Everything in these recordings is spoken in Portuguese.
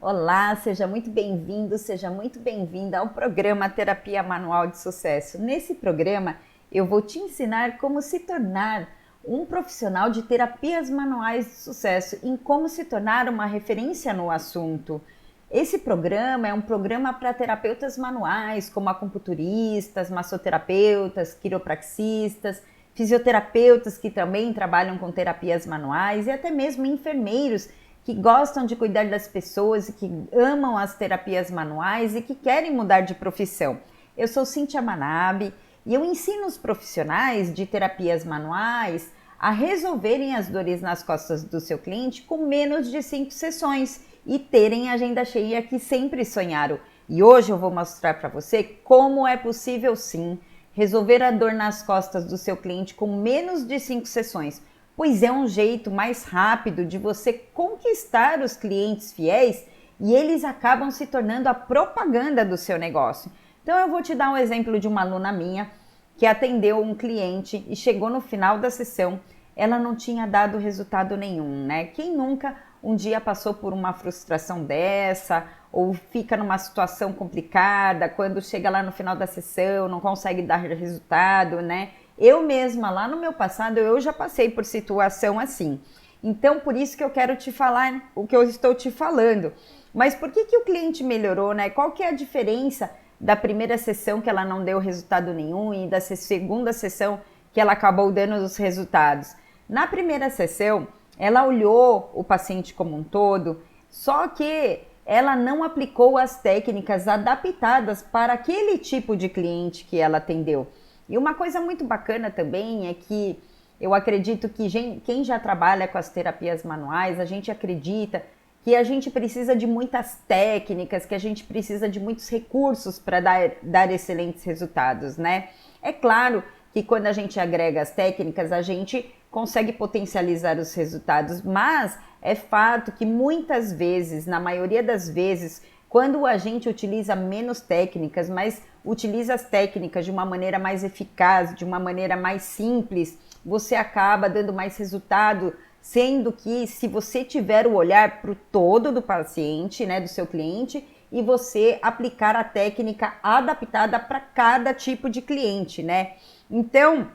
Olá, seja muito bem-vindo, seja muito bem-vinda ao programa Terapia Manual de Sucesso. Nesse programa, eu vou te ensinar como se tornar um profissional de terapias manuais de sucesso, em como se tornar uma referência no assunto. Esse programa é um programa para terapeutas manuais, como acupunturistas, massoterapeutas, quiropraxistas, fisioterapeutas que também trabalham com terapias manuais e até mesmo enfermeiros que gostam de cuidar das pessoas e que amam as terapias manuais e que querem mudar de profissão. Eu sou Cíntia Manabe e eu ensino os profissionais de terapias manuais a resolverem as dores nas costas do seu cliente com menos de 5 sessões e terem a agenda cheia que sempre sonharam. E hoje eu vou mostrar para você como é possível sim resolver a dor nas costas do seu cliente com menos de 5 sessões, pois é um jeito mais rápido de você conquistar os clientes fiéis e eles acabam se tornando a propaganda do seu negócio. Então eu vou te dar um exemplo de uma aluna minha que atendeu um cliente e chegou no final da sessão, ela não tinha dado resultado nenhum, né? Quem nunca um dia passou por uma frustração dessa ou fica numa situação complicada, quando chega lá no final da sessão, não consegue dar resultado, né? Eu mesma, lá no meu passado, eu já passei por situação assim. Então, por isso que eu quero te falar o que eu estou te falando. Mas por que o cliente melhorou, né? Qual que é a diferença da primeira sessão que ela não deu resultado nenhum e da segunda sessão que ela acabou dando os resultados? Na primeira sessão, ela olhou o paciente como um todo, só que ela não aplicou as técnicas adaptadas para aquele tipo de cliente que ela atendeu. E uma coisa muito bacana também é que eu acredito que quem já trabalha com as terapias manuais, a gente acredita que a gente precisa de muitas técnicas, que a gente precisa de muitos recursos para dar excelentes resultados, né? É claro que quando a gente agrega as técnicas, a gente consegue potencializar os resultados, mas é fato que muitas vezes, na maioria das vezes, quando a gente utiliza menos técnicas, mas utiliza as técnicas de uma maneira mais eficaz, de uma maneira mais simples, você acaba dando mais resultado, sendo que se você tiver o olhar para o todo do paciente, né, do seu cliente, e você aplicar a técnica adaptada para cada tipo de cliente, né? Então,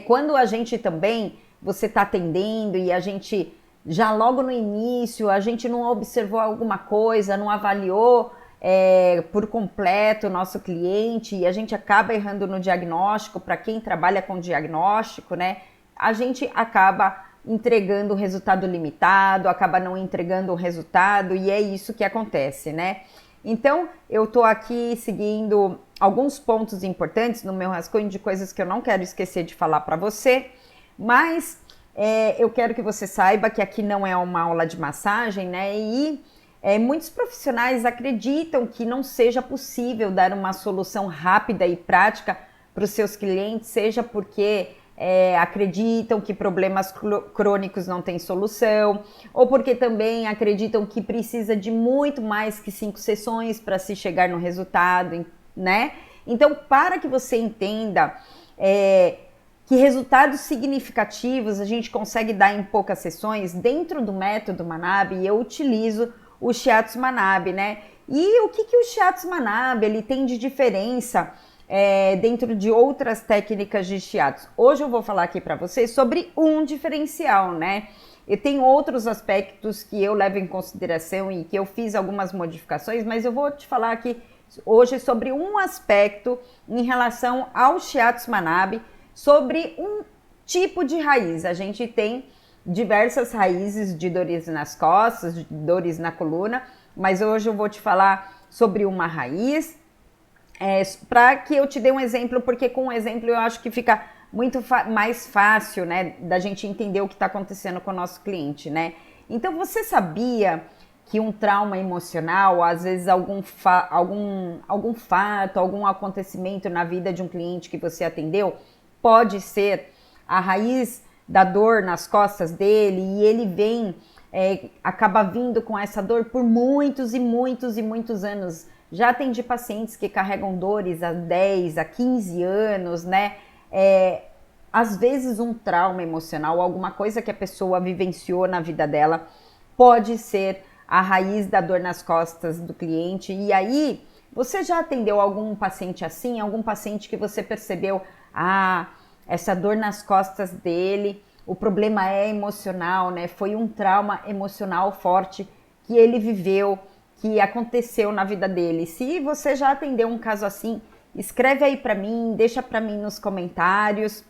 quando a gente também, você está atendendo e a gente já logo no início, a gente não observou alguma coisa, não avaliou por completo o nosso cliente e a gente acaba errando no diagnóstico, para quem trabalha com diagnóstico, né? A gente acaba entregando o resultado limitado, acaba não entregando o resultado e é isso que acontece, né? Então, eu tô aqui seguindo alguns pontos importantes no meu rascunho de coisas que eu não quero esquecer de falar para você, mas eu quero que você saiba que aqui não é uma aula de massagem, né? E muitos profissionais acreditam que não seja possível dar uma solução rápida e prática para os seus clientes, seja porque acreditam que problemas crônicos não têm solução, ou porque também acreditam que precisa de muito mais que 5 sessões para se chegar no resultado, né? Então, para que você entenda que resultados significativos a gente consegue dar em poucas sessões, dentro do método Manabe, eu utilizo o Shiatsu Manabe, né? E o que o Shiatsu Manabe ele tem de diferença dentro de outras técnicas de shiatsu? Hoje eu vou falar aqui para vocês sobre um diferencial, né? E tem outros aspectos que eu levo em consideração e que eu fiz algumas modificações, mas eu vou te falar aqui hoje sobre um aspecto em relação ao Shiatsu Manabe, sobre um tipo de raiz. A gente tem diversas raízes de dores nas costas, de dores na coluna, mas hoje eu vou te falar sobre uma raiz, para que eu te dê um exemplo, porque com um exemplo eu acho que fica muito mais fácil, né, da gente entender o que está acontecendo com o nosso cliente, né? Então, você sabia que um trauma emocional, às vezes algum fato, algum acontecimento na vida de um cliente que você atendeu, pode ser a raiz da dor nas costas dele e ele vem, acaba vindo com essa dor por muitos e muitos e muitos anos. Já atendi pacientes que carregam dores há 10, há 15 anos, né? Às vezes um trauma emocional, alguma coisa que a pessoa vivenciou na vida dela, pode ser a raiz da dor nas costas do cliente. E aí, você já atendeu algum paciente assim? Algum paciente que você percebeu, essa dor nas costas dele, o problema é emocional, né? Foi um trauma emocional forte que ele viveu, que aconteceu na vida dele. Se você já atendeu um caso assim, escreve aí para mim, deixa para mim nos comentários.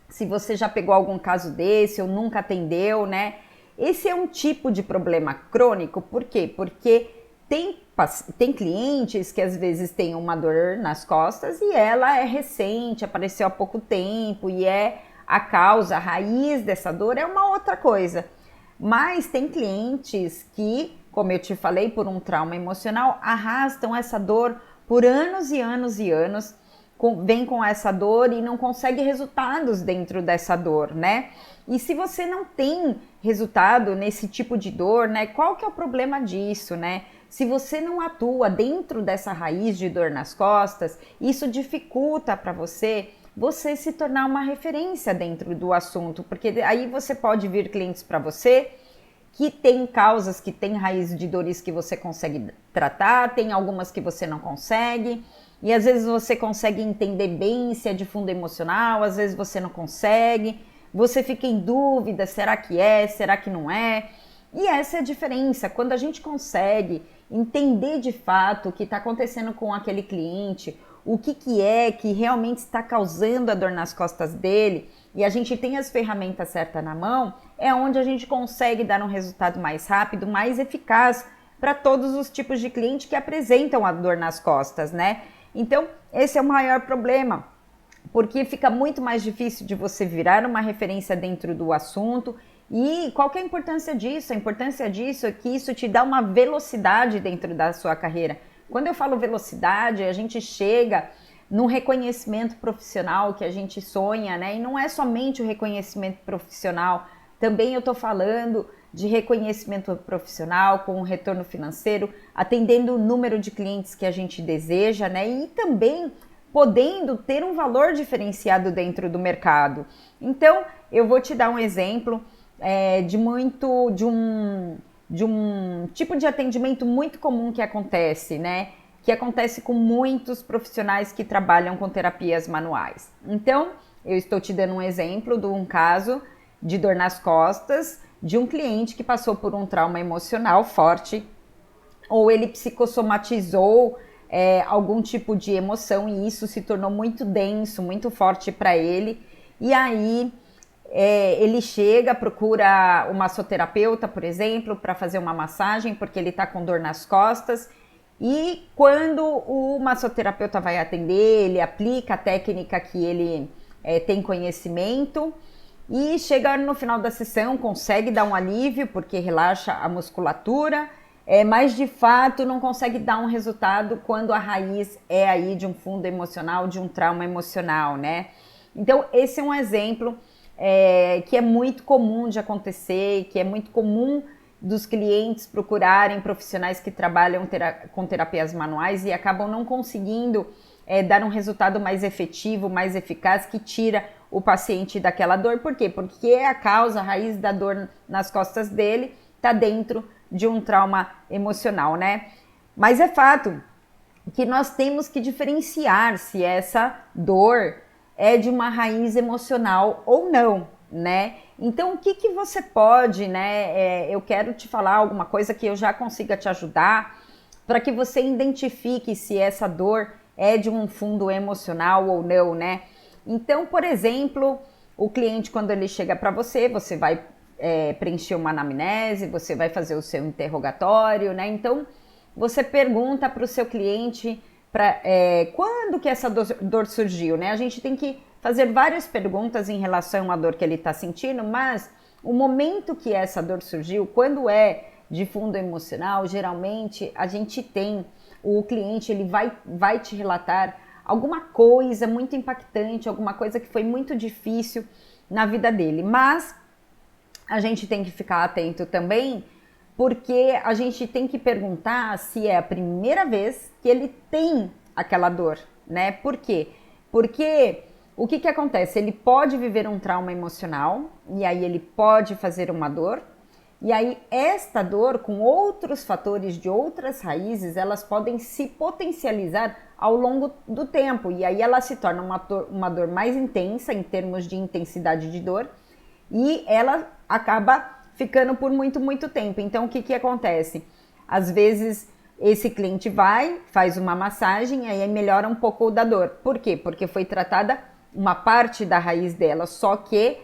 Se você já pegou algum caso desse ou nunca atendeu, né? Esse é um tipo de problema crônico, por quê? Porque tem clientes que às vezes têm uma dor nas costas e ela é recente, apareceu há pouco tempo e a causa, a raiz dessa dor é uma outra coisa. Mas tem clientes que, como eu te falei, por um trauma emocional, arrastam essa dor por anos e anos e anos, vem com essa dor e não consegue resultados dentro dessa dor, né? E se você não tem resultado nesse tipo de dor, né? Qual que é o problema disso, né? Se você não atua dentro dessa raiz de dor nas costas, isso dificulta para você se tornar uma referência dentro do assunto, porque aí você pode vir clientes para você que tem causas, que tem raiz de dores que você consegue tratar, tem algumas que você não consegue, e às vezes você consegue entender bem se é de fundo emocional, às vezes você não consegue, você fica em dúvida, será que não é? E essa é a diferença, quando a gente consegue entender de fato o que está acontecendo com aquele cliente, o que é que realmente está causando a dor nas costas dele, e a gente tem as ferramentas certas na mão, é onde a gente consegue dar um resultado mais rápido, mais eficaz para todos os tipos de cliente que apresentam a dor nas costas, né? Então, esse é o maior problema, porque fica muito mais difícil de você virar uma referência dentro do assunto. E qual que é a importância disso? A importância disso é que isso te dá uma velocidade dentro da sua carreira. Quando eu falo velocidade, a gente chega num reconhecimento profissional que a gente sonha, né? E não é somente o reconhecimento profissional, também eu estou falando de reconhecimento profissional com um retorno financeiro, atendendo o número de clientes que a gente deseja, né? E também podendo ter um valor diferenciado dentro do mercado. Então, eu vou te dar um exemplo de um tipo de atendimento muito comum que acontece, né? Que acontece com muitos profissionais que trabalham com terapias manuais. Então, eu estou te dando um exemplo de um caso de dor nas costas de um cliente que passou por um trauma emocional forte, ou ele psicossomatizou algum tipo de emoção e isso se tornou muito denso, muito forte para ele. E aí ele chega, procura uma massoterapeuta, por exemplo, para fazer uma massagem, porque ele está com dor nas costas. E quando o massoterapeuta vai atender, ele aplica a técnica que ele tem conhecimento e chega no final da sessão, consegue dar um alívio, porque relaxa a musculatura, mas de fato não consegue dar um resultado quando a raiz é aí de um fundo emocional, de um trauma emocional, né? Então esse é um exemplo que é muito comum de acontecer, que é muito comum dos clientes procurarem profissionais que trabalham com terapias manuais e acabam não conseguindo dar um resultado mais efetivo, mais eficaz, que tira o paciente daquela dor. Por quê? Porque a causa, a raiz da dor nas costas dele está dentro de um trauma emocional, né? Mas é fato que nós temos que diferenciar se essa dor é de uma raiz emocional ou não, né? Então, o que você pode, né? Eu quero te falar alguma coisa que eu já consiga te ajudar para que você identifique se essa dor é de um fundo emocional ou não, né? Então, por exemplo, o cliente, quando ele chega para você, você vai preencher uma anamnese, você vai fazer o seu interrogatório, né? Então, você pergunta para o seu cliente quando que essa dor surgiu, né? A gente tem que fazer várias perguntas em relação à dor que ele está sentindo, mas o momento que essa dor surgiu, quando é de fundo emocional, geralmente a gente tem, o cliente ele vai te relatar alguma coisa muito impactante, alguma coisa que foi muito difícil na vida dele, mas a gente tem que ficar atento também, porque a gente tem que perguntar se é a primeira vez que ele tem aquela dor, né? Por quê? Porque o que acontece? Ele pode viver um trauma emocional e aí ele pode fazer uma dor, E aí esta dor, com outros fatores de outras raízes, elas podem se potencializar ao longo do tempo. E aí ela se torna uma dor mais intensa em termos de intensidade de dor e ela acaba ficando por muito tempo. Então o que acontece? Às vezes esse cliente vai, faz uma massagem e aí melhora um pouco da dor. Por quê? Porque foi tratada uma parte da raiz dela, só que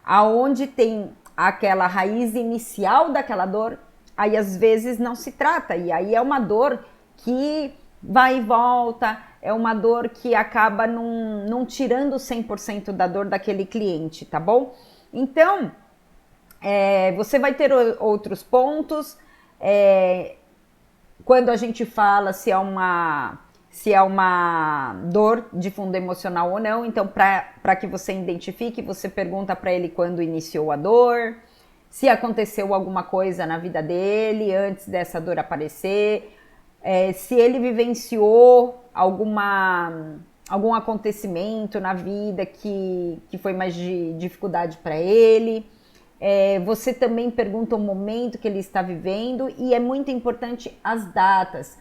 aonde tem aquela raiz inicial daquela dor, aí às vezes não se trata, e aí é uma dor que vai e volta, é uma dor que acaba não tirando 100% da dor daquele cliente, tá bom? Então, você vai ter outros pontos, quando a gente fala se é uma dor de fundo emocional ou não. Então, para que você identifique, você pergunta para ele quando iniciou a dor, se aconteceu alguma coisa na vida dele antes dessa dor aparecer, se ele vivenciou algum acontecimento na vida que foi mais de dificuldade para ele. Você também pergunta o momento que ele está vivendo e é muito importante as datas,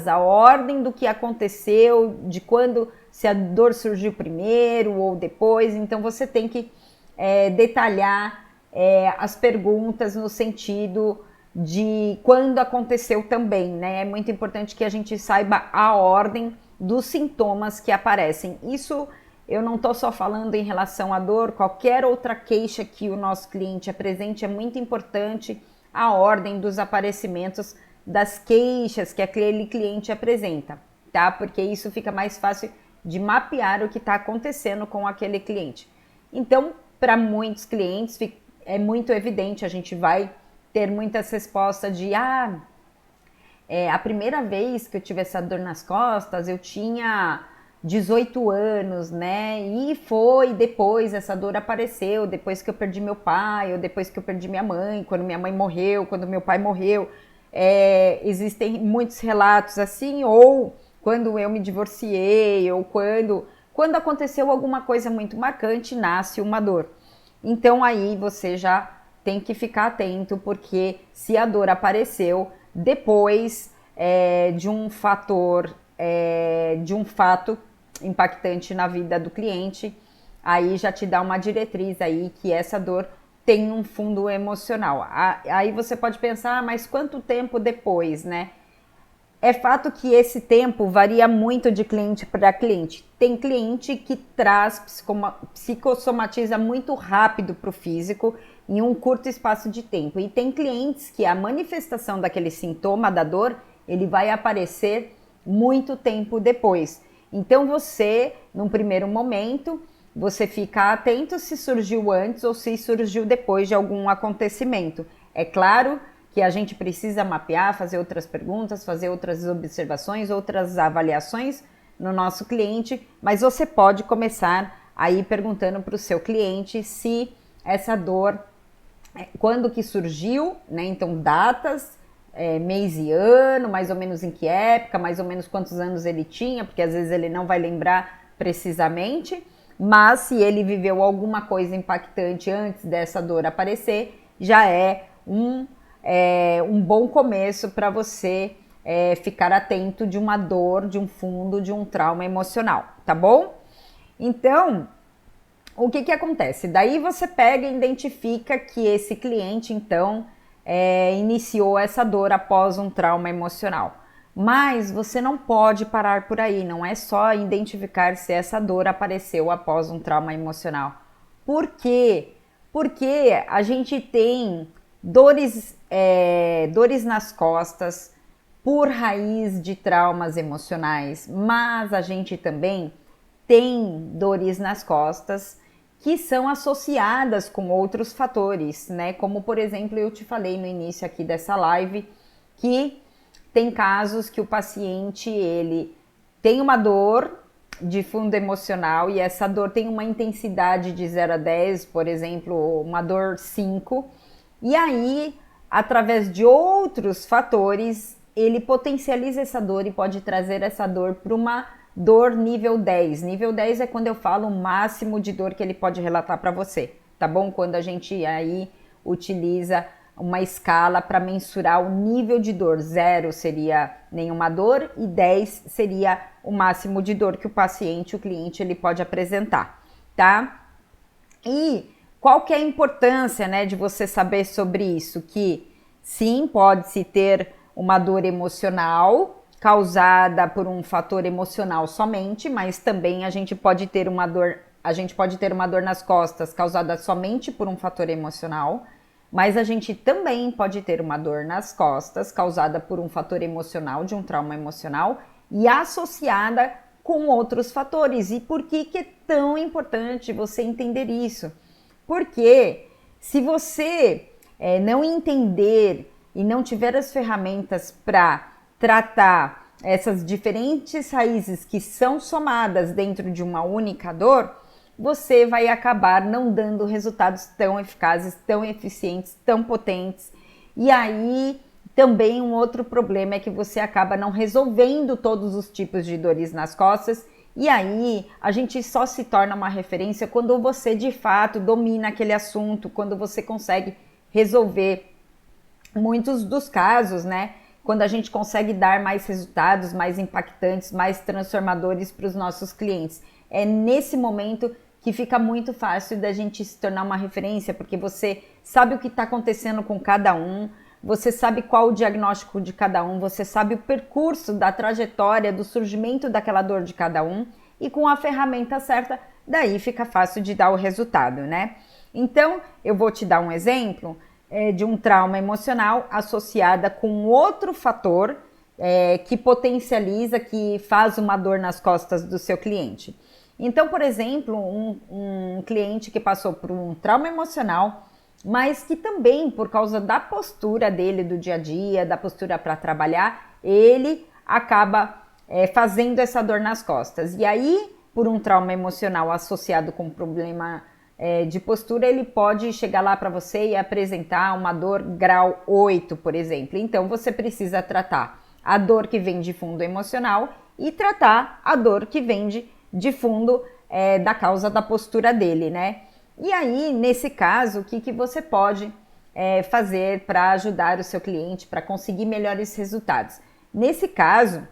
a ordem do que aconteceu, de quando, se a dor surgiu primeiro ou depois. Então você tem que detalhar as perguntas no sentido de quando aconteceu também, né? É muito importante que a gente saiba a ordem dos sintomas que aparecem. Isso eu não estou só falando em relação à dor, qualquer outra queixa que o nosso cliente apresente, é muito importante a ordem dos aparecimentos das queixas que aquele cliente apresenta, tá? Porque isso fica mais fácil de mapear o que está acontecendo com aquele cliente. Então, para muitos clientes, é muito evidente, a gente vai ter muitas respostas de a primeira vez que eu tive essa dor nas costas, eu tinha 18 anos, né? E foi depois, essa dor apareceu, depois que eu perdi meu pai, ou depois que eu perdi minha mãe, quando minha mãe morreu, quando meu pai morreu. Existem muitos relatos assim, ou quando eu me divorciei, ou quando aconteceu alguma coisa muito marcante, nasce uma dor. Então aí você já tem que ficar atento, porque se a dor apareceu depois de um fator, de um fato impactante na vida do cliente, aí já te dá uma diretriz aí que essa dor tem um fundo emocional. Aí você pode pensar, mas quanto tempo depois, né? É fato que esse tempo varia muito de cliente para cliente. Tem cliente que psicossomatiza muito rápido para o físico em um curto espaço de tempo. E tem clientes que a manifestação daquele sintoma da dor, ele vai aparecer muito tempo depois. Então você, num primeiro momento, você fica atento se surgiu antes ou se surgiu depois de algum acontecimento. É claro que a gente precisa mapear, fazer outras perguntas, fazer outras observações, outras avaliações no nosso cliente, mas você pode começar aí perguntando para o seu cliente se essa dor, quando que surgiu, né? Então datas, mês e ano, mais ou menos em que época, mais ou menos quantos anos ele tinha, porque às vezes ele não vai lembrar precisamente, mas se ele viveu alguma coisa impactante antes dessa dor aparecer, já é um bom começo para você ficar atento de uma dor, de um fundo, de um trauma emocional, tá bom? Então, o que acontece? Daí você pega e identifica que esse cliente, então, iniciou essa dor após um trauma emocional. Mas você não pode parar por aí, não é só identificar se essa dor apareceu após um trauma emocional. Por quê? Porque a gente tem dores nas costas por raiz de traumas emocionais, mas a gente também tem dores nas costas que são associadas com outros fatores, né? Como, por exemplo, eu te falei no início aqui dessa live, que tem casos que o paciente, ele tem uma dor de fundo emocional e essa dor tem uma intensidade de 0 a 10, por exemplo, uma dor 5, e aí, através de outros fatores, ele potencializa essa dor e pode trazer essa dor para uma dor nível 10. Nível 10 é quando eu falo o máximo de dor que ele pode relatar para você, tá bom? Quando a gente aí utiliza uma escala para mensurar o nível de dor. 0 seria nenhuma dor e 10 seria o máximo de dor que o paciente, o cliente, ele pode apresentar, tá? E qual que é a importância, né, de você saber sobre isso? Que sim, pode-se ter uma dor emocional causada por um fator emocional somente, mas também a gente pode ter uma dor nas costas causada somente por um fator emocional, mas a gente também pode ter uma dor nas costas causada por um fator emocional, de um trauma emocional, e associada com outros fatores. E por que é tão importante você entender isso? Porque se você não entender e não tiver as ferramentas para tratar essas diferentes raízes que são somadas dentro de uma única dor, você vai acabar não dando resultados tão eficazes, tão eficientes, tão potentes. E aí também um outro problema é que você acaba não resolvendo todos os tipos de dores nas costas. E aí a gente só se torna uma referência quando você de fato domina aquele assunto, quando você consegue resolver muitos dos casos, né? Quando a gente consegue dar mais resultados, mais impactantes, mais transformadores para os nossos clientes. É nesse momento que fica muito fácil da gente se tornar uma referência, porque você sabe o que está acontecendo com cada um, você sabe qual o diagnóstico de cada um, você sabe o percurso da trajetória, do surgimento daquela dor de cada um, e com a ferramenta certa, daí fica fácil de dar o resultado, né? Então, eu vou te dar um exemplo de um trauma emocional associada com outro fator que potencializa, que faz uma dor nas costas do seu cliente. Então, por exemplo, um cliente que passou por um trauma emocional, mas que também, por causa da postura dele do dia a dia, da postura para trabalhar, ele acaba fazendo essa dor nas costas. E aí, por um trauma emocional associado com problema de postura, ele pode chegar lá para você e apresentar uma dor grau 8, por exemplo. Então, você precisa tratar a dor que vem de fundo emocional e tratar a dor que vem de fundo da causa da postura dele, né? E aí, nesse caso, o que você pode fazer para ajudar o seu cliente, para conseguir melhores resultados? Nesse caso,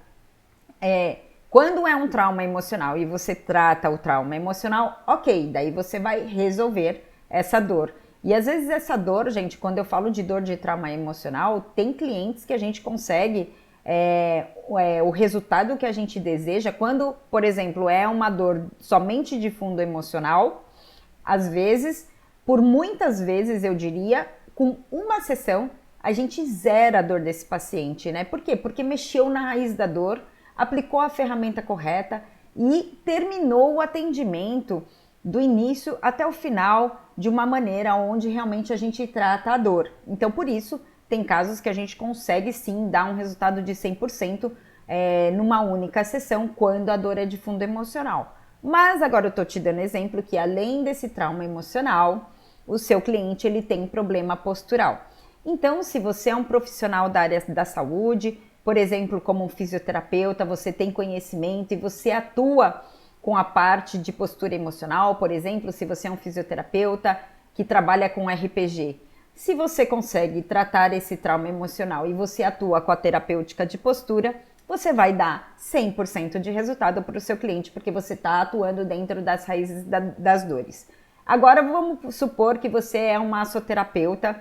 quando é um trauma emocional e você trata o trauma emocional, ok, daí você vai resolver essa dor. E às vezes essa dor, gente, quando eu falo de dor de trauma emocional, tem clientes que a gente consegue o resultado que a gente deseja quando, por exemplo, é uma dor somente de fundo emocional. Às vezes, por muitas vezes, eu diria, com uma sessão, a gente zera a dor desse paciente, né? Por quê? Porque mexeu na raiz da dor, aplicou a ferramenta correta e terminou o atendimento do início até o final de uma maneira onde realmente a gente trata a dor. Então, por isso, tem casos que a gente consegue sim dar um resultado de 100% numa única sessão quando a dor é de fundo emocional. Mas agora eu tô te dando exemplo que além desse trauma emocional, o seu cliente ele tem problema postural. Então, se você é um profissional da área da saúde, por exemplo, como um fisioterapeuta, você tem conhecimento e você atua com a parte de postura emocional, por exemplo, se você é um fisioterapeuta que trabalha com RPG, se você consegue tratar esse trauma emocional e você atua com a terapêutica de postura, você vai dar 100% de resultado para o seu cliente, porque você está atuando dentro das raízes das dores. Agora, vamos supor que você é um massoterapeuta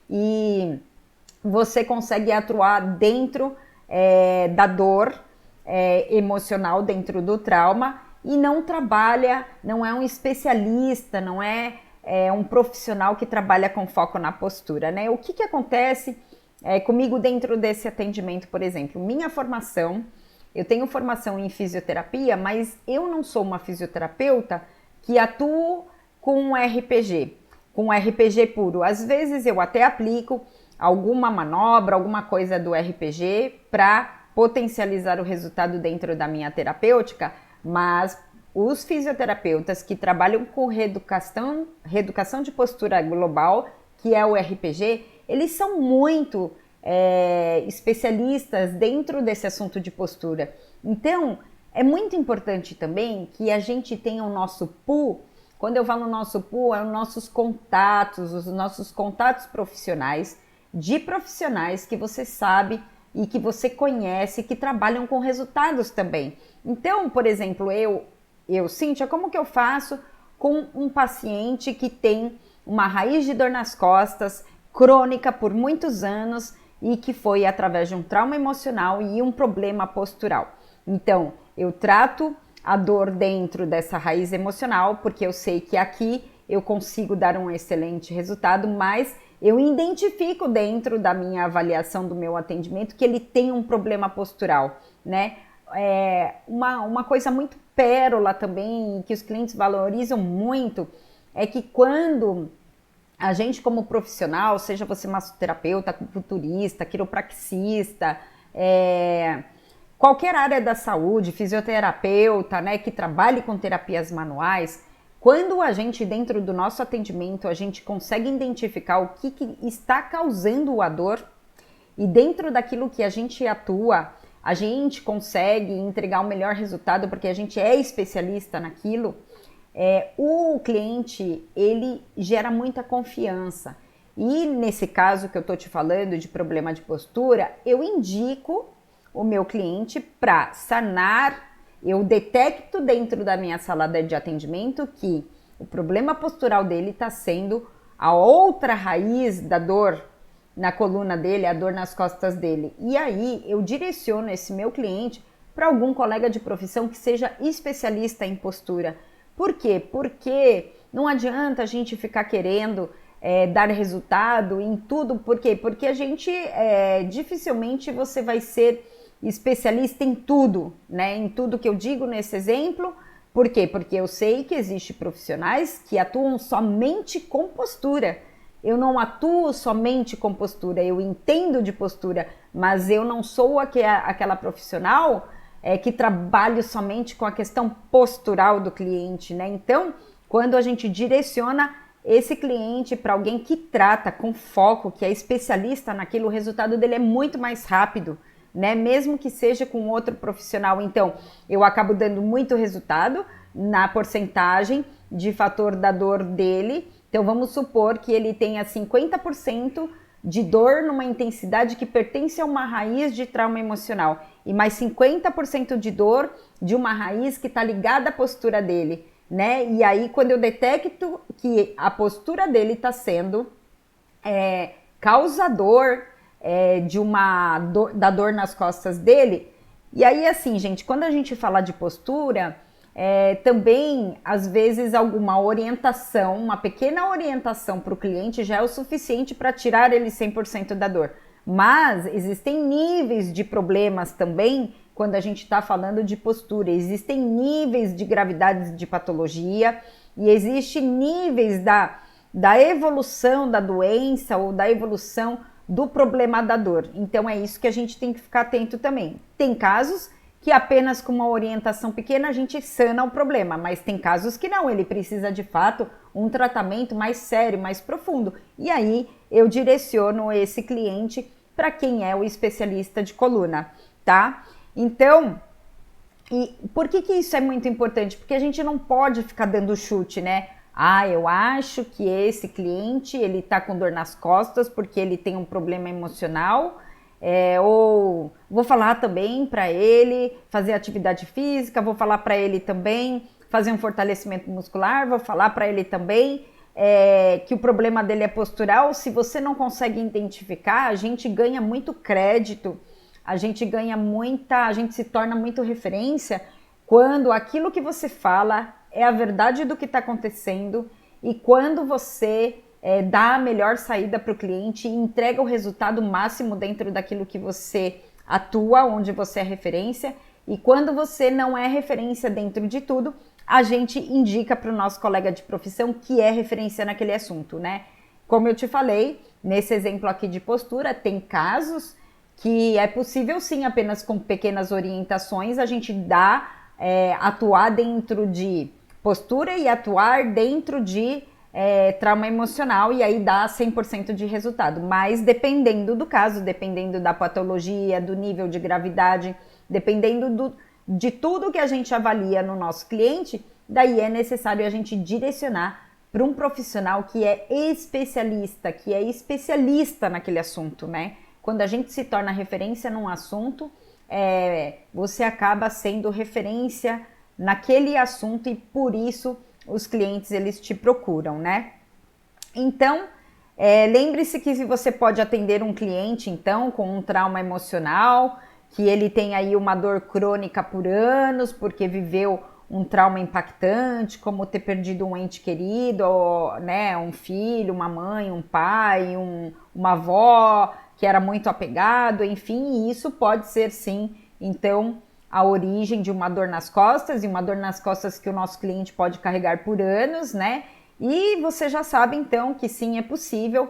e você consegue atuar dentro da dor emocional, dentro do trauma, e não trabalha, não é um especialista, não é um profissional que trabalha com foco na postura, né? O que acontece comigo dentro desse atendimento, por exemplo? Minha formação, eu tenho formação em fisioterapia, mas eu não sou uma fisioterapeuta que atuo com RPG puro. Às vezes eu até aplico alguma manobra, alguma coisa do RPG para potencializar o resultado dentro da minha terapêutica, mas os fisioterapeutas que trabalham com reeducação de postura global, que é o RPG, eles são muito especialistas dentro desse assunto de postura. Então, é muito importante também que a gente tenha o nosso pool Quando eu falo nosso pool, é os nossos contatos profissionais, de profissionais que você sabe e que você conhece, que trabalham com resultados também. Então, por exemplo, Cíntia, como que eu faço com um paciente que tem uma raiz de dor nas costas, crônica por muitos anos e que foi através de um trauma emocional e um problema postural? Então, eu trato a dor dentro dessa raiz emocional, porque eu sei que aqui eu consigo dar um excelente resultado, mas eu identifico dentro da minha avaliação do meu atendimento que ele tem um problema postural, né? Uma coisa muito pérola também, que os clientes valorizam muito, é que quando a gente como profissional, seja você massoterapeuta, acupunturista, quiropraxista, qualquer área da saúde, fisioterapeuta, né, que trabalhe com terapias manuais, quando a gente, dentro do nosso atendimento, a gente consegue identificar o que está causando a dor e dentro daquilo que a gente atua, a gente consegue entregar o melhor resultado porque a gente é especialista naquilo, o cliente, ele gera muita confiança. E nesse caso que eu estou te falando de problema de postura, eu indico o meu cliente para sanar. Eu detecto dentro da minha sala de atendimento que o problema postural dele está sendo a outra raiz da dor na coluna dele, a dor nas costas dele. E aí eu direciono esse meu cliente para algum colega de profissão que seja especialista em postura. Por quê? Porque não adianta a gente ficar querendo dar resultado em tudo. Por quê? Porque a gente dificilmente você vai ser especialista em tudo, né? Em tudo que eu digo nesse exemplo. Por quê? Porque eu sei que existem profissionais que atuam somente com postura. Eu não atuo somente com postura, eu entendo de postura, mas eu não sou aquela profissional que trabalho somente com a questão postural do cliente, né? Então, quando a gente direciona esse cliente para alguém que trata com foco, que é especialista naquilo, o resultado dele é muito mais rápido, né? Mesmo que seja com outro profissional. Então, eu acabo dando muito resultado na porcentagem de fator da dor dele. Então, vamos supor que ele tenha 50% de dor numa intensidade que pertence a uma raiz de trauma emocional e mais 50% de dor de uma raiz que está ligada à postura dele, né? E aí, quando eu detecto que a postura dele está sendo causador da dor nas costas dele, e aí, assim, gente, quando a gente fala de postura, também, às vezes, alguma orientação, uma pequena orientação para o cliente já é o suficiente para tirar ele 100% da dor. Mas existem níveis de problemas também quando a gente está falando de postura. Existem níveis de gravidade de patologia e existem níveis da evolução da doença ou da evolução do problema da dor. Então é isso que a gente tem que ficar atento também. Tem casos que apenas com uma orientação pequena a gente sana o problema, mas tem casos que não, ele precisa de fato um tratamento mais sério, mais profundo. E aí eu direciono esse cliente para quem é o especialista de coluna, tá? Então, e por que isso é muito importante? Porque a gente não pode ficar dando chute, né? Eu acho que esse cliente, ele tá com dor nas costas porque ele tem um problema emocional, ou vou falar também para ele fazer atividade física, vou falar para ele também fazer um fortalecimento muscular, vou falar para ele também que o problema dele é postural. Se você não consegue identificar, a gente ganha muito crédito, a gente se torna muito referência quando aquilo que você fala é a verdade do que está acontecendo e quando você dá a melhor saída para o cliente e entrega o resultado máximo dentro daquilo que você atua, onde você é referência. E quando você não é referência dentro de tudo, a gente indica para o nosso colega de profissão que é referência naquele assunto, né? Como eu te falei, nesse exemplo aqui de postura, tem casos que é possível sim, apenas com pequenas orientações, a gente atuar dentro de postura e atuar dentro de trauma emocional e aí dá 100% de resultado. Mas dependendo do caso, dependendo da patologia, do nível de gravidade, dependendo de tudo que a gente avalia no nosso cliente, daí é necessário a gente direcionar para um profissional que é especialista naquele assunto, né? Quando a gente se torna referência num assunto, você acaba sendo referência naquele assunto e por isso os clientes eles te procuram, né? Então, lembre-se que você pode atender um cliente, então, com um trauma emocional, que ele tem aí uma dor crônica por anos, porque viveu um trauma impactante, como ter perdido um ente querido, ou, né, um filho, uma mãe, um pai, uma avó que era muito apegado, enfim, isso pode ser sim, então, a origem de uma dor nas costas, e uma dor nas costas que o nosso cliente pode carregar por anos, né? E você já sabe então que sim, é possível,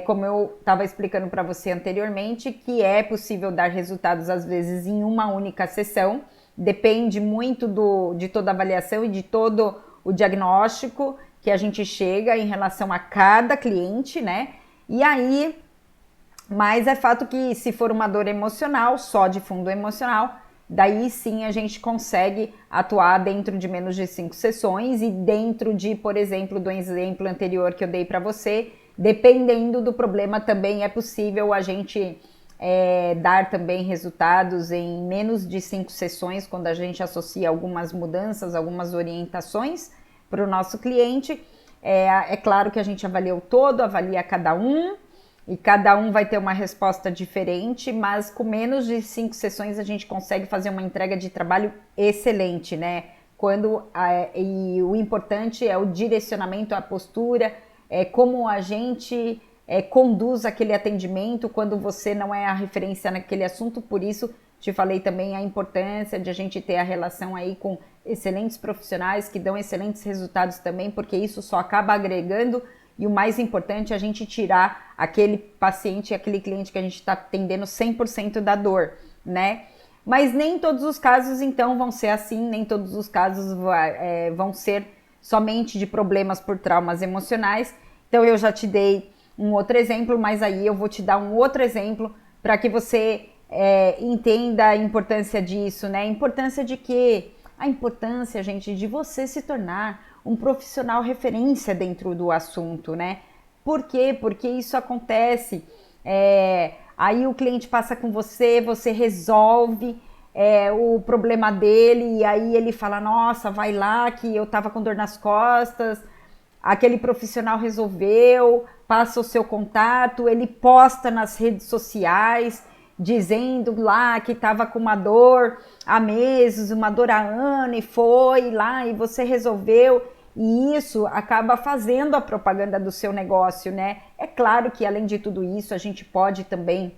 como eu estava explicando para você anteriormente, que é possível dar resultados às vezes em uma única sessão, depende muito de toda a avaliação e de todo o diagnóstico que a gente chega em relação a cada cliente, né? E aí, mas é fato que se for uma dor emocional, só de fundo emocional, daí sim a gente consegue atuar dentro de menos de 5 sessões e dentro de, por exemplo, do exemplo anterior que eu dei para você, dependendo do problema também é possível a gente dar também resultados em menos de 5 sessões, quando a gente associa algumas mudanças, algumas orientações para o nosso cliente. É claro que a gente avalia o todo, avalia cada um, e cada um vai ter uma resposta diferente, mas com menos de 5 sessões a gente consegue fazer uma entrega de trabalho excelente, né? E o importante é o direcionamento, a postura, como a gente conduz aquele atendimento quando você não é a referência naquele assunto. Por isso te falei também a importância de a gente ter a relação aí com excelentes profissionais que dão excelentes resultados também, porque isso só acaba agregando. E o mais importante é a gente tirar aquele paciente, aquele cliente que a gente está atendendo 100% da dor, né? Mas nem todos os casos, então, vão ser assim, nem todos os casos vão ser somente de problemas por traumas emocionais. Então, eu já te dei um outro exemplo, mas aí eu vou te dar um outro exemplo para que você entenda a importância disso, né? A importância de quê? A importância, gente, de você se tornar um profissional referência dentro do assunto, né? Por quê? Porque isso acontece, aí o cliente passa com você, você resolve o problema dele, e aí ele fala, nossa, vai lá que eu tava com dor nas costas, aquele profissional resolveu, passa o seu contato, ele posta nas redes sociais, dizendo lá que estava com uma dor há meses, uma dor há anos, e foi lá e você resolveu, e isso acaba fazendo a propaganda do seu negócio, né? É claro que além de tudo isso, a gente pode também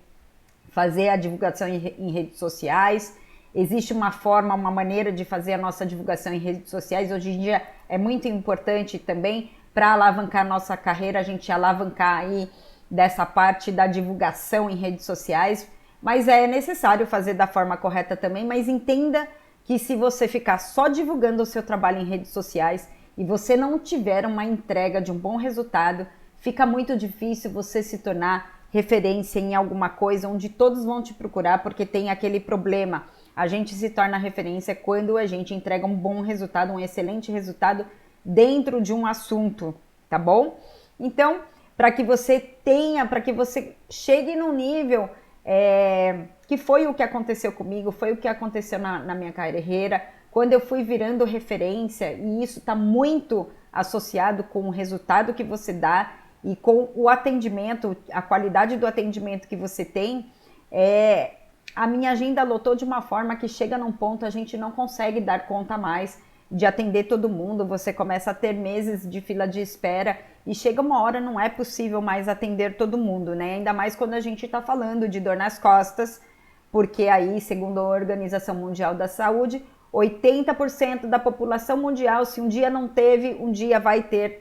fazer a divulgação em redes sociais. Existe uma forma, uma maneira de fazer a nossa divulgação em redes sociais. Hoje em dia é muito importante também para alavancar a nossa carreira, a gente alavancar aí dessa parte da divulgação em redes sociais, mas é necessário fazer da forma correta também. Mas entenda que se você ficar só divulgando o seu trabalho em redes sociais e você não tiver uma entrega de um bom resultado, fica muito difícil você se tornar referência em alguma coisa onde todos vão te procurar, porque tem aquele problema. A gente se torna referência quando a gente entrega um bom resultado, um excelente resultado dentro de um assunto, tá bom? Então, para que você chegue num nível que foi o que aconteceu comigo, foi o que aconteceu na minha carreira, quando eu fui virando referência, e isso está muito associado com o resultado que você dá e com o atendimento, a qualidade do atendimento que você tem. A minha agenda lotou de uma forma que chega num ponto a gente não consegue dar conta mais de atender todo mundo, você começa a ter meses de fila de espera e chega uma hora não é possível mais atender todo mundo, né? Ainda mais quando a gente está falando de dor nas costas, porque aí, segundo a Organização Mundial da Saúde, 80% da população mundial, se um dia não teve, um dia vai ter,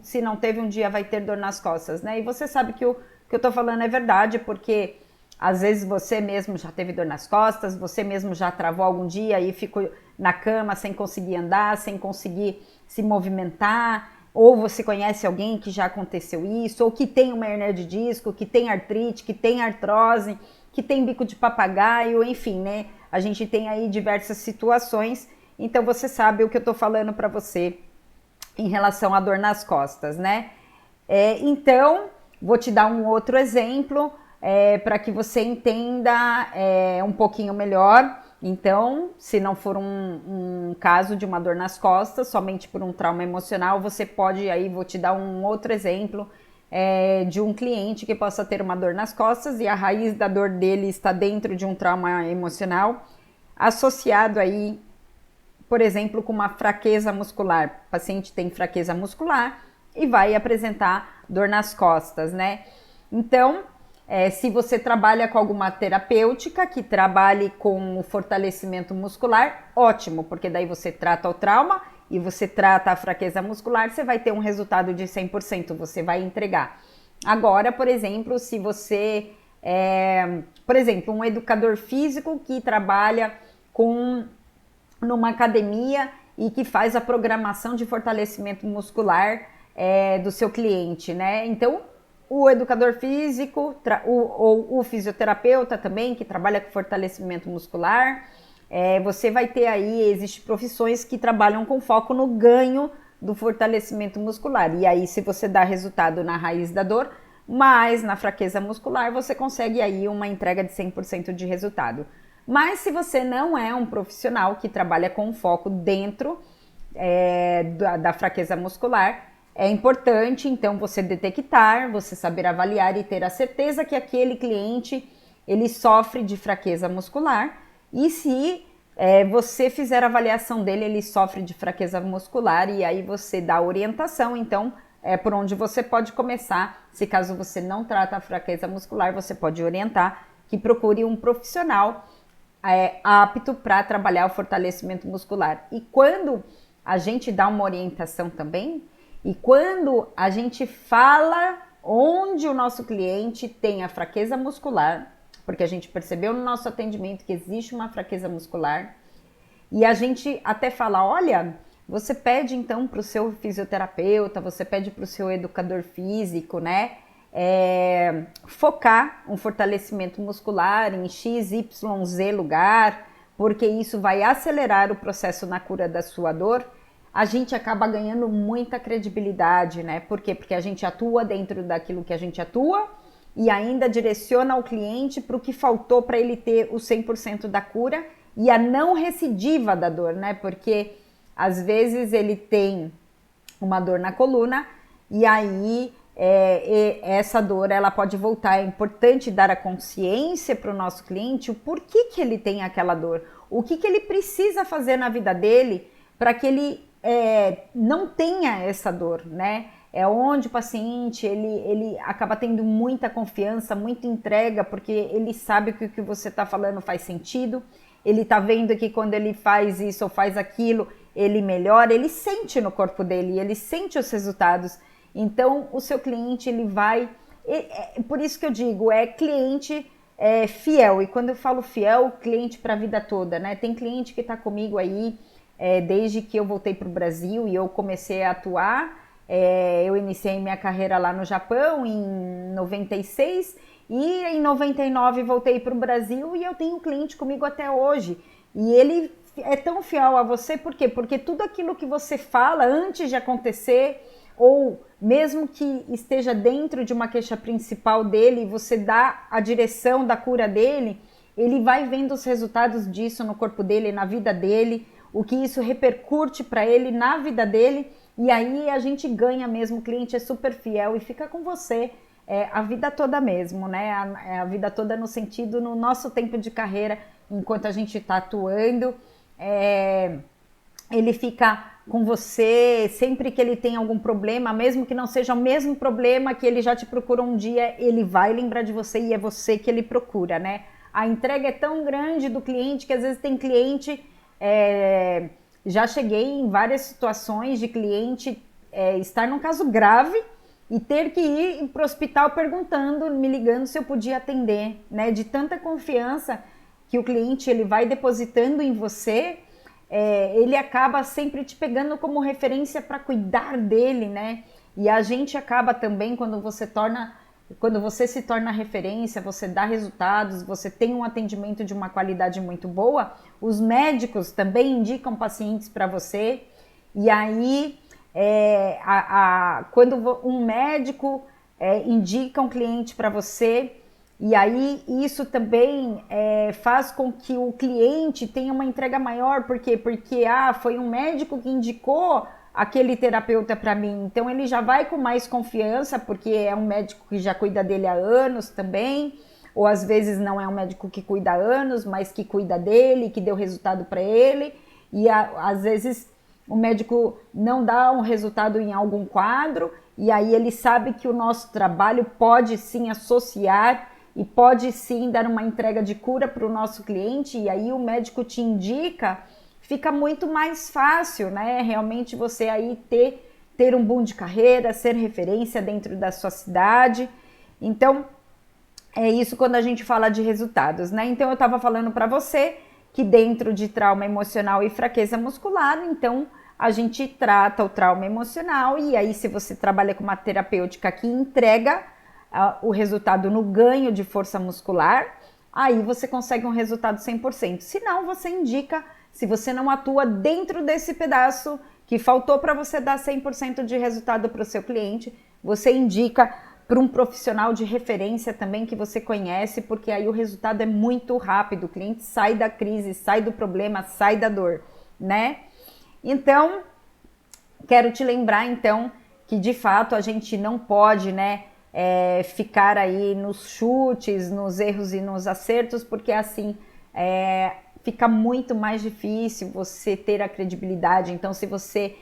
se não teve, um dia vai ter dor nas costas, né? E você sabe que o que eu tô falando é verdade, porque às vezes você mesmo já teve dor nas costas, você mesmo já travou algum dia e ficou na cama sem conseguir andar, sem conseguir se movimentar, ou você conhece alguém que já aconteceu isso, ou que tem uma hernia de disco, que tem artrite, que tem artrose, que tem bico de papagaio, enfim, né? A gente tem aí diversas situações. então você sabe o que eu estou falando para você em relação à dor nas costas, né? Então, vou te dar um outro exemplo para que você entenda um pouquinho melhor. Então, se não for um caso de uma dor nas costas, somente por um trauma emocional, você pode, aí vou te dar um outro exemplo de um cliente que possa ter uma dor nas costas e a raiz da dor dele está dentro de um trauma emocional, associado aí, por exemplo, com uma fraqueza muscular. O paciente tem fraqueza muscular e vai apresentar dor nas costas, né? Então, se você trabalha com alguma terapêutica que trabalhe com o fortalecimento muscular, ótimo, porque daí você trata o trauma e você trata a fraqueza muscular, você vai ter um resultado de 100%, você vai entregar. Agora, por exemplo, se você por exemplo, um educador físico que trabalha numa academia e que faz a programação de fortalecimento muscular do seu cliente, né? Então, o educador físico ou o fisioterapeuta também, que trabalha com fortalecimento muscular, você vai ter aí, existem profissões que trabalham com foco no ganho do fortalecimento muscular. E aí, se você dá resultado na raiz da dor, mas na fraqueza muscular, você consegue aí uma entrega de 100% de resultado. Mas se você não é um profissional que trabalha com foco dentro da fraqueza muscular, é importante, então, você detectar, você saber avaliar e ter a certeza que aquele cliente, ele sofre de fraqueza muscular e se você fizer a avaliação dele, ele sofre de fraqueza muscular e aí você dá orientação, então, por onde você pode começar. Se caso você não trata a fraqueza muscular, você pode orientar que procure um profissional apto para trabalhar o fortalecimento muscular. E quando a gente dá uma orientação também, e quando a gente fala onde o nosso cliente tem a fraqueza muscular, porque a gente percebeu no nosso atendimento que existe uma fraqueza muscular, e a gente até fala, olha, você pede então para o seu fisioterapeuta, você pede para o seu educador físico, né? Focar um fortalecimento muscular em XYZ lugar, porque isso vai acelerar o processo na cura da sua dor. A gente acaba ganhando muita credibilidade, né? Por quê? Porque a gente atua dentro daquilo que a gente atua e ainda direciona o cliente para o que faltou para ele ter o 100% da cura e a não recidiva da dor, né? Porque às vezes ele tem uma dor na coluna e aí essa dor ela pode voltar. É importante dar a consciência para o nosso cliente o porquê que ele tem aquela dor, o que ele precisa fazer na vida dele para que ele não tenha essa dor, né? É onde o paciente ele acaba tendo muita confiança, muita entrega, porque ele sabe que o que você está falando faz sentido, ele está vendo que quando ele faz isso ou faz aquilo, ele melhora, ele sente no corpo dele, ele sente os resultados. Então, o seu cliente, ele vai... por isso que eu digo, cliente fiel. E quando eu falo fiel, cliente para a vida toda, né? Tem cliente que está comigo aí desde que eu voltei para o Brasil e eu comecei a atuar. Eu iniciei minha carreira lá no Japão em 96 e em 99 voltei para o Brasil e eu tenho um cliente comigo até hoje. E ele é tão fiel a você, por quê? Porque tudo aquilo que você fala antes de acontecer, ou mesmo que esteja dentro de uma queixa principal dele, você dá a direção da cura dele, ele vai vendo os resultados disso no corpo dele, na vida dele, o que isso repercute para ele na vida dele, e aí a gente ganha mesmo, o cliente é super fiel e fica com você a vida toda mesmo, né? A vida toda no sentido, no nosso tempo de carreira, enquanto a gente está atuando, ele fica com você sempre que ele tem algum problema, mesmo que não seja o mesmo problema que ele já te procurou um dia, ele vai lembrar de você e é você que ele procura, né? A entrega é tão grande do cliente que às vezes tem cliente... já cheguei em várias situações de cliente estar num caso grave e ter que ir para o hospital perguntando, me ligando se eu podia atender, né? De tanta confiança que o cliente ele vai depositando em você, ele acaba sempre te pegando como referência para cuidar dele, né? E a gente acaba também, quando você torna quando você se torna referência, você dá resultados, você tem um atendimento de uma qualidade muito boa, os médicos também indicam pacientes para você. E aí, quando um médico indica um cliente para você, e aí isso também faz com que o cliente tenha uma entrega maior. Por quê? Porque foi um médico que indicou aquele terapeuta para mim, então ele já vai com mais confiança, porque é um médico que já cuida dele há anos também, ou às vezes não é um médico que cuida há anos, mas que cuida dele, que deu resultado para ele, e às vezes o médico não dá um resultado em algum quadro, e aí ele sabe que o nosso trabalho pode sim associar e pode sim dar uma entrega de cura para o nosso cliente, e aí o médico te indica. Fica muito mais fácil, né? Realmente você aí ter um boom de carreira, ser referência dentro da sua cidade. Então, é isso quando a gente fala de resultados, né? Então, eu estava falando para você que dentro de trauma emocional e fraqueza muscular, então, a gente trata o trauma emocional, e aí se você trabalha com uma terapêutica que entrega o resultado no ganho de força muscular, aí você consegue um resultado 100%. Se não, você indica. Se você não atua dentro desse pedaço que faltou para você dar 100% de resultado para o seu cliente, você indica para um profissional de referência também que você conhece, porque aí o resultado é muito rápido, o cliente sai da crise, sai do problema, sai da dor, né? Então, quero te lembrar então que de fato a gente não pode, né, ficar aí nos chutes, nos erros e nos acertos, porque assim fica muito mais difícil você ter a credibilidade. Então, se você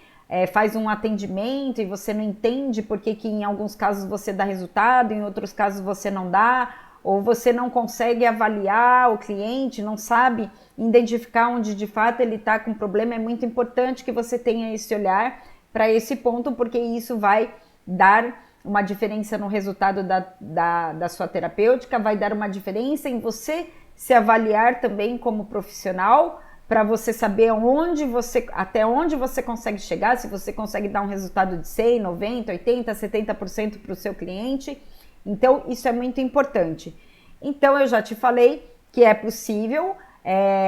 faz um atendimento e você não entende por que em alguns casos você dá resultado, em outros casos você não dá, ou você não consegue avaliar o cliente, não sabe identificar onde de fato ele está com problema, é muito importante que você tenha esse olhar para esse ponto, porque isso vai dar uma diferença no resultado da sua terapêutica, vai dar uma diferença em você se avaliar também como profissional, para você saber até onde você consegue chegar, se você consegue dar um resultado de 100, 90, 80, 70% para o seu cliente. Então, isso é muito importante. Então, eu já te falei que é possível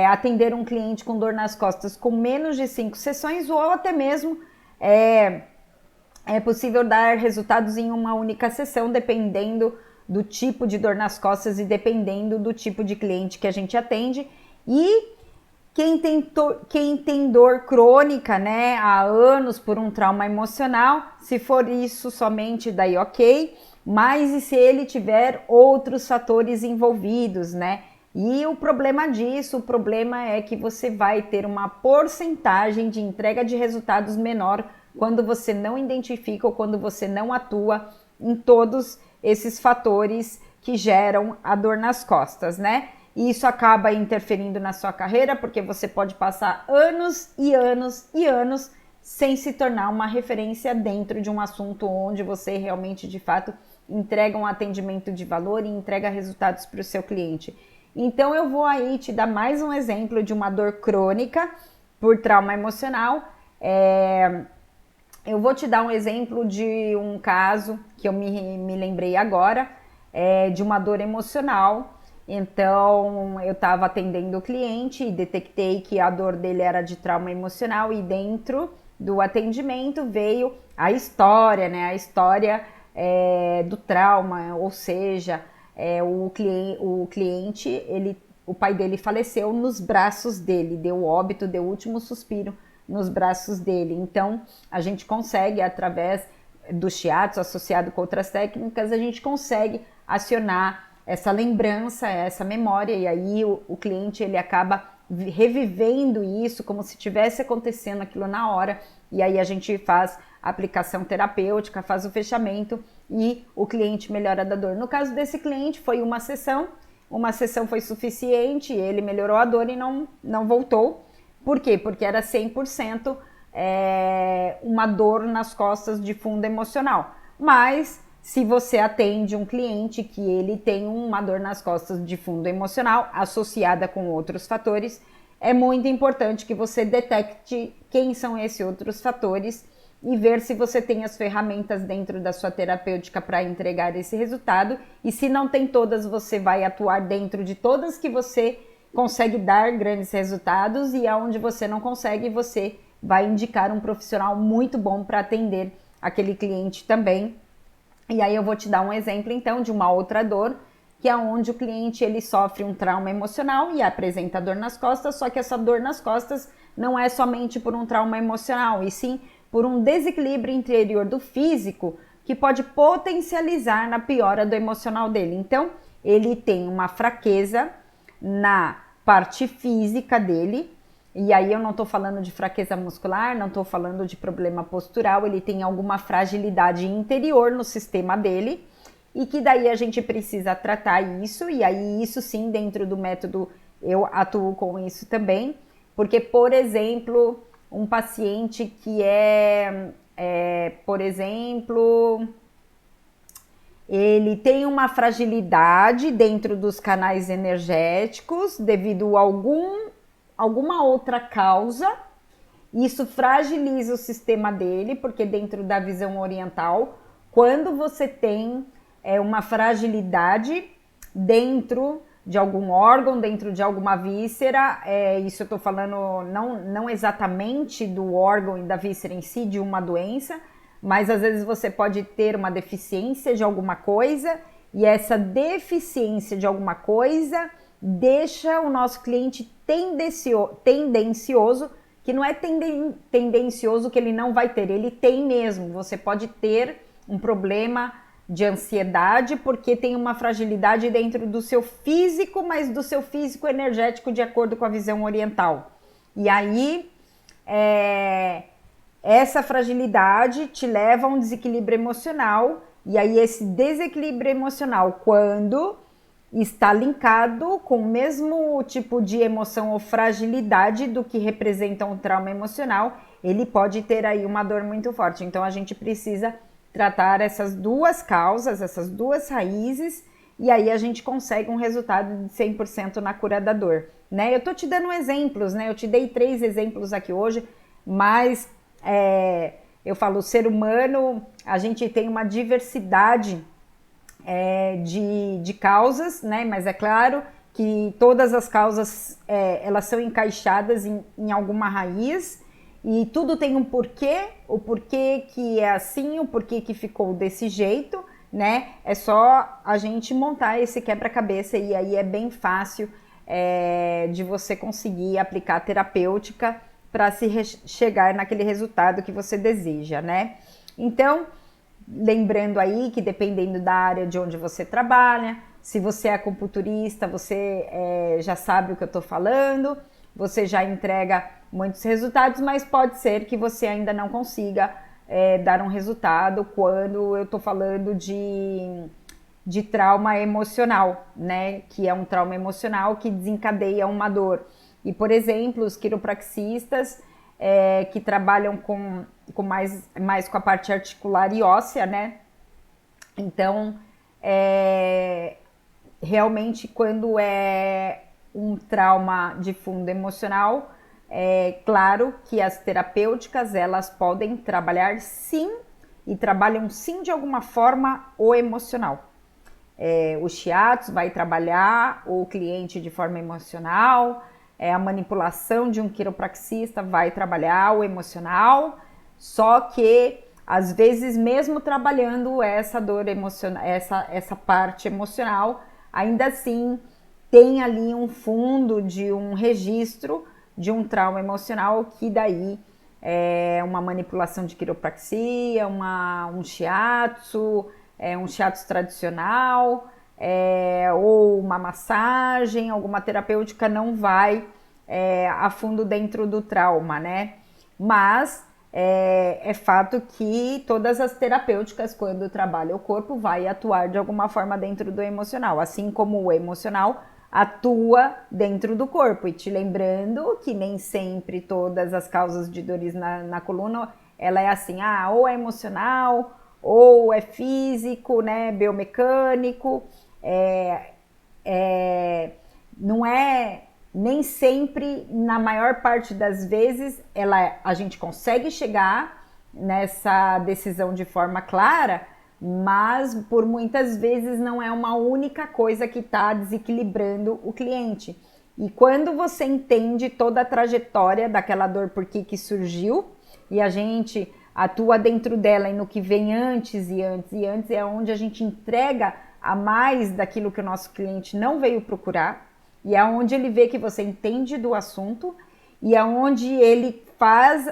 atender um cliente com dor nas costas com menos de 5 sessões, ou até mesmo é possível dar resultados em uma única sessão, dependendo do tipo de dor nas costas e dependendo do tipo de cliente que a gente atende. E quem tem dor crônica, né, há anos por um trauma emocional, se for isso somente, daí ok, mas e se ele tiver outros fatores envolvidos, né? E o problema é que você vai ter uma porcentagem de entrega de resultados menor quando você não identifica ou quando você não atua em todos esses fatores que geram a dor nas costas, né? E isso acaba interferindo na sua carreira, porque você pode passar anos e anos e anos sem se tornar uma referência dentro de um assunto onde você realmente, de fato, entrega um atendimento de valor e entrega resultados para o seu cliente. Então, eu vou aí te dar mais um exemplo de uma dor crônica por trauma emocional. Eu vou te dar um exemplo de um caso que eu me lembrei agora, de uma dor emocional. Então, eu estava atendendo o cliente e detectei que a dor dele era de trauma emocional, e dentro do atendimento veio a história, né? A história do trauma, ou seja, o cliente, o pai dele faleceu nos braços dele, deu óbito, deu o último suspiro nos braços dele. Então, a gente consegue, através do shiatsu associado com outras técnicas, a gente consegue acionar essa lembrança, essa memória, e aí o cliente ele acaba revivendo isso como se tivesse acontecendo aquilo na hora, e aí a gente faz a aplicação terapêutica, faz o fechamento e o cliente melhora da dor. No caso desse cliente foi uma sessão foi suficiente, ele melhorou a dor e não voltou. Por quê? Porque era 100% uma dor nas costas de fundo emocional. Mas se você atende um cliente que ele tem uma dor nas costas de fundo emocional associada com outros fatores, é muito importante que você detecte quem são esses outros fatores e ver se você tem as ferramentas dentro da sua terapêutica para entregar esse resultado. E se não tem todas, você vai atuar dentro de todas que você consegue dar grandes resultados, e aonde você não consegue, você vai indicar um profissional muito bom para atender aquele cliente também. E aí eu vou te dar um exemplo então de uma outra dor, que é onde o cliente ele sofre um trauma emocional e apresenta dor nas costas, só que essa dor nas costas não é somente por um trauma emocional, e sim por um desequilíbrio interior do físico que pode potencializar na piora do emocional dele. Então, ele tem uma fraqueza na parte física dele, e aí eu não estou falando de fraqueza muscular, não estou falando de problema postural, ele tem alguma fragilidade interior no sistema dele, e que daí a gente precisa tratar isso, e aí isso sim, dentro do método, eu atuo com isso também, porque, por exemplo, um paciente que por exemplo, ele tem uma fragilidade dentro dos canais energéticos devido a alguma outra causa. Isso fragiliza o sistema dele, porque dentro da visão oriental, quando você tem uma fragilidade dentro de algum órgão, dentro de alguma víscera, isso eu estou falando não exatamente do órgão e da víscera em si, de uma doença, mas às vezes você pode ter uma deficiência de alguma coisa, e essa deficiência de alguma coisa deixa o nosso cliente tendencioso, que não é tendencioso que ele não vai ter, ele tem mesmo. Você pode ter um problema de ansiedade porque tem uma fragilidade dentro do seu físico, mas do seu físico energético, de acordo com a visão oriental. E aí, essa fragilidade te leva a um desequilíbrio emocional, e aí esse desequilíbrio emocional, quando está linkado com o mesmo tipo de emoção ou fragilidade do que representa um trauma emocional, ele pode ter aí uma dor muito forte. Então a gente precisa tratar essas duas causas, essas duas raízes, e aí a gente consegue um resultado de 100% na cura da dor, né? Eu tô te dando exemplos, né? Eu te dei 3 exemplos aqui hoje, mas eu falo, o ser humano, a gente tem uma diversidade de causas, né? Mas é claro que todas as causas elas são encaixadas em alguma raiz, e tudo tem um porquê, o porquê que é assim, o porquê que ficou desse jeito, né? É só a gente montar esse quebra-cabeça, e aí é bem fácil de você conseguir aplicar a terapêutica para chegar naquele resultado que você deseja, né? Então, lembrando aí que dependendo da área de onde você trabalha, se você é acupunturista, você já sabe o que eu estou falando, você já entrega muitos resultados, mas pode ser que você ainda não consiga dar um resultado quando eu estou falando de trauma emocional, né? Que é um trauma emocional que desencadeia uma dor. E, por exemplo, os quiropraxistas que trabalham com mais com a parte articular e óssea, né? Então, realmente, quando é um trauma de fundo emocional, claro que as terapêuticas, elas podem trabalhar sim, e trabalham sim de alguma forma o emocional. O shiatsu vai trabalhar o cliente de forma emocional, a manipulação de um quiropraxista vai trabalhar o emocional, só que às vezes mesmo trabalhando essa dor emocional, essa parte emocional, ainda assim tem ali um fundo de um registro de um trauma emocional, que daí é uma manipulação de quiropraxia, um shiatsu, um shiatsu tradicional, ou uma massagem, alguma terapêutica não vai a fundo dentro do trauma, né? Mas é fato que todas as terapêuticas, quando trabalham o corpo, vai atuar de alguma forma dentro do emocional, assim como o emocional atua dentro do corpo. E te lembrando que nem sempre todas as causas de dores na coluna, ela é assim, ou é emocional, ou é físico, né, biomecânico, não é, nem sempre, na maior parte das vezes, a gente consegue chegar nessa decisão de forma clara, mas por muitas vezes não é uma única coisa que está desequilibrando o cliente. E quando você entende toda a trajetória daquela dor, por que surgiu, e a gente atua dentro dela e no que vem antes e antes e antes, é onde a gente entrega a mais daquilo que o nosso cliente não veio procurar, e é onde ele vê que você entende do assunto, e é onde ele faz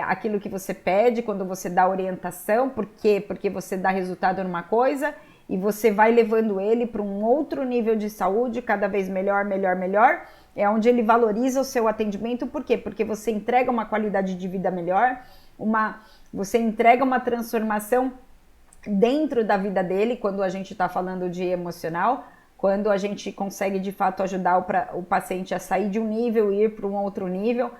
aquilo que você pede, quando você dá orientação. Por quê? Porque você dá resultado numa coisa e você vai levando ele para um outro nível de saúde, cada vez melhor, melhor, melhor. É onde ele valoriza o seu atendimento. Por quê? Porque você entrega uma qualidade de vida melhor, você entrega uma transformação dentro da vida dele, quando a gente está falando de emocional, quando a gente consegue de fato ajudar o paciente a sair de um nível e ir para um outro nível,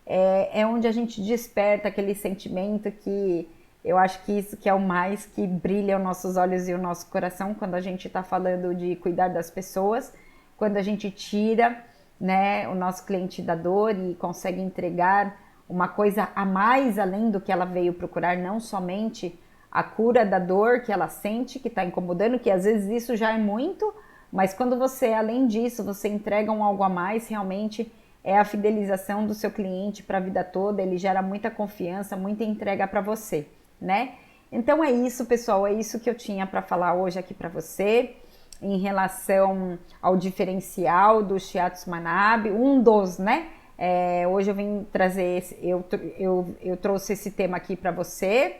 é onde a gente desperta aquele sentimento que eu acho que isso que é o mais que brilha os nossos olhos e o nosso coração quando a gente está falando de cuidar das pessoas, quando a gente tira, né, o nosso cliente da dor e consegue entregar uma coisa a mais além do que ela veio procurar, não somente a cura da dor que ela sente, que está incomodando, que às vezes isso já é muito, mas quando você, além disso, você entrega um algo a mais, realmente é a fidelização do seu cliente para a vida toda, ele gera muita confiança, muita entrega para você, né? Então é isso, pessoal, é isso que eu tinha para falar hoje aqui para você, em relação ao diferencial do Shiatsu Manabe, um dos, né? Hoje eu vim trazer, eu trouxe esse tema aqui para você,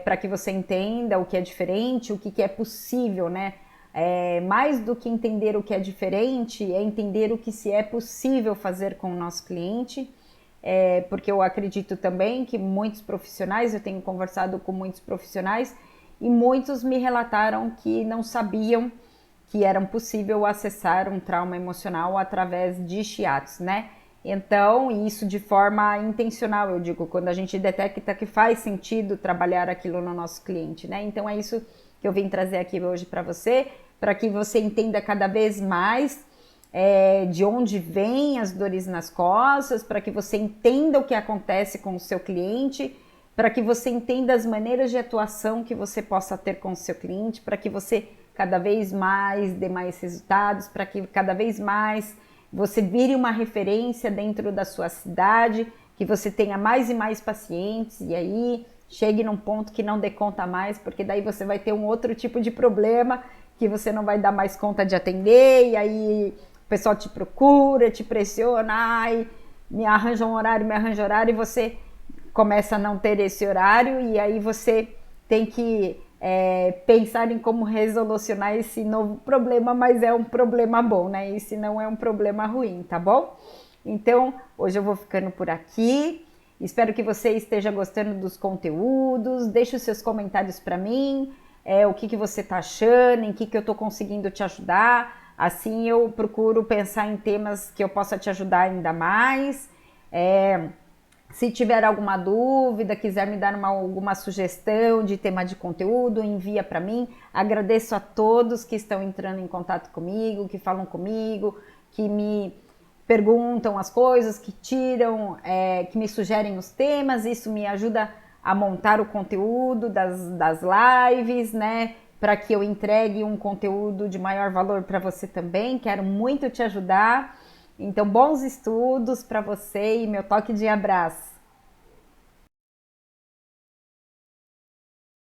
para que você entenda o que é diferente, o que é possível, né? Mais do que entender o que é diferente, é entender o que se é possível fazer com o nosso cliente, porque eu acredito também que muitos profissionais, eu tenho conversado com muitos profissionais e muitos me relataram que não sabiam que era possível acessar um trauma emocional através de shiatsu, né? Então, isso de forma intencional, eu digo, quando a gente detecta que faz sentido trabalhar aquilo no nosso cliente, né? Então, é isso que eu vim trazer aqui hoje para que você entenda cada vez mais de onde vêm as dores nas costas, para que você entenda o que acontece com o seu cliente, para que você entenda as maneiras de atuação que você possa ter com o seu cliente, para que você cada vez mais dê mais resultados, para que cada vez mais você vire uma referência dentro da sua cidade, que você tenha mais e mais pacientes, e aí chegue num ponto que não dê conta mais, porque daí você vai ter um outro tipo de problema que você não vai dar mais conta de atender, e aí o pessoal te procura, te pressiona, ai, me arranja um horário, e você começa a não ter esse horário, e aí você tem que pensar em como resolucionar esse novo problema, mas é um problema bom, né? Esse não é um problema ruim, tá bom? Então, hoje eu vou ficando por aqui. Espero que você esteja gostando dos conteúdos. Deixe os seus comentários para mim, o que você está achando, em que eu estou conseguindo te ajudar. Assim eu procuro pensar em temas que eu possa te ajudar ainda mais. Se tiver alguma dúvida, quiser me dar alguma sugestão de tema de conteúdo, envia para mim. Agradeço a todos que estão entrando em contato comigo, que falam comigo, que me perguntam as coisas, que tiram, que me sugerem os temas. Isso me ajuda a montar o conteúdo das lives, né? Para que eu entregue um conteúdo de maior valor para você também. Quero muito te ajudar. Então, bons estudos para você e meu toque de abraço.